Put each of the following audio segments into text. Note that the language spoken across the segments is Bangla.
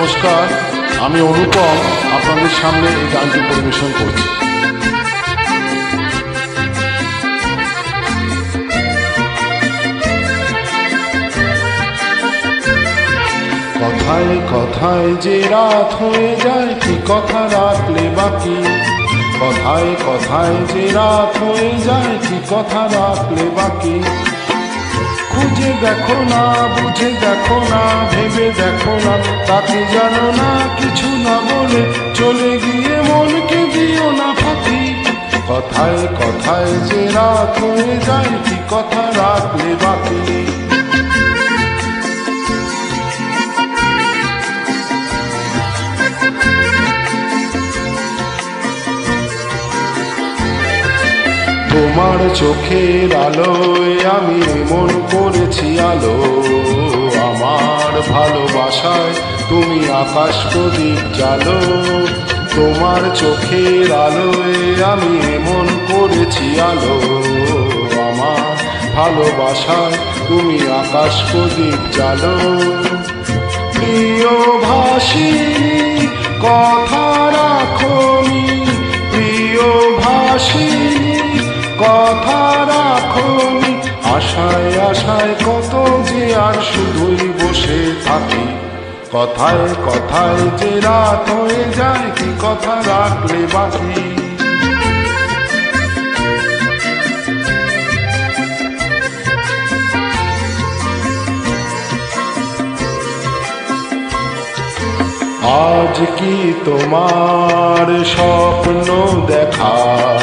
নমস্কার, আমি অনুপম আপনাদের সামনে এই গানটি পরিবেশন করছি। কথায় কথায় যে রাত হয়ে যায়, কি কথা রাখলে বাকি। কথায় কথায় যে রাত হয়ে যায়, কি কথা রাখলে বাকি। খুঁজে দেখো না, বুঝে দেখো না, ভেবে দেখো না, তাকে জানো না, কিছু না বলে চলে গিয়ে মনকে দিও না ফাঁকি। কথায় কথায় যে রাত হয়ে যায়, কি কথা রাখলে বাকি। তোমার চোখের আলোয় আমি মন করেছি আলো। আমার ভালোবাসায় তুমি আকাশ প্রদীপ জ্বালো। তোমার চোখের আলোয় আমি মন করেছি আলো। আমার ভালোবাসায় তুমি আকাশ প্রদীপ জ্বালো। প্রিয় ভাসিনী কথা রাখোনি, প্রিয় ভাসিনী কথা রাখোনি। আশায় আশায় কত যে আর শুধুই বসে থাকি। কথায় কথায় যে রাত হয়ে যায়, কি কথা রাখলে বাকি। আজ কি তোমার স্বপ্ন দেখার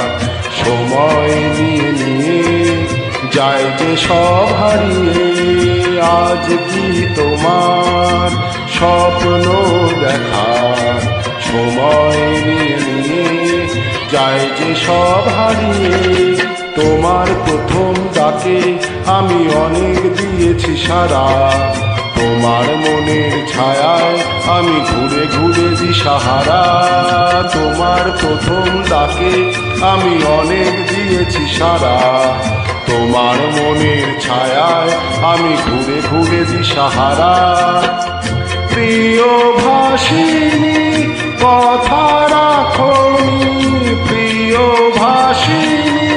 সময় নিয়ে নিয়ে যায় যে সব হারিয়ে। আজ কি তোমার স্বপ্ন দেখার সময় নিয়ে নিয়ে যায় যে সব হারিয়ে। তোমার প্রথম ডাকে আমি অনেক দিয়েছি সারা। তোমার মনের ছায়ায় আমি ঘুরে ঘুরে দিশাহারা। তোমার প্রথম ডাকে আমি অনেক দিয়েছি সারা। তোমার মনের ছায়ায় আমি ঘুরে ঘুরে দিশাহারা। প্রিয় ভাসিনী কথা রাখোনি, প্রিয় ভাসিনী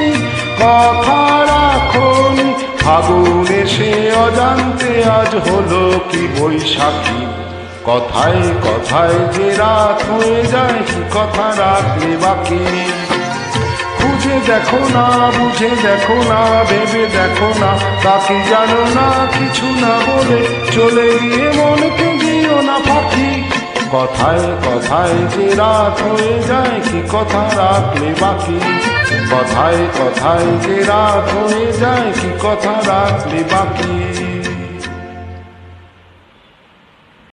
কথা রাখোনি। ফাগুন এসে অজান্তে আজ হলো কি বৈশাখী। কথায় কথায় যে রাত হয়ে যায়, কি কথা রাখলে বাকি। খুঁজে দেখো না, বুঝে দেখো না, ভেবে দেখো না, তাকে জানো না, কিছু না বলে চলে গিয়ে মনকে দিও না ফাঁকি। কথায় কথায় যে রাত হয়ে যায়, কি কথা রাখলে বাকি। কথায় কথায় যে রাত হয়ে যায়, কি কথা রাখলে বাকি।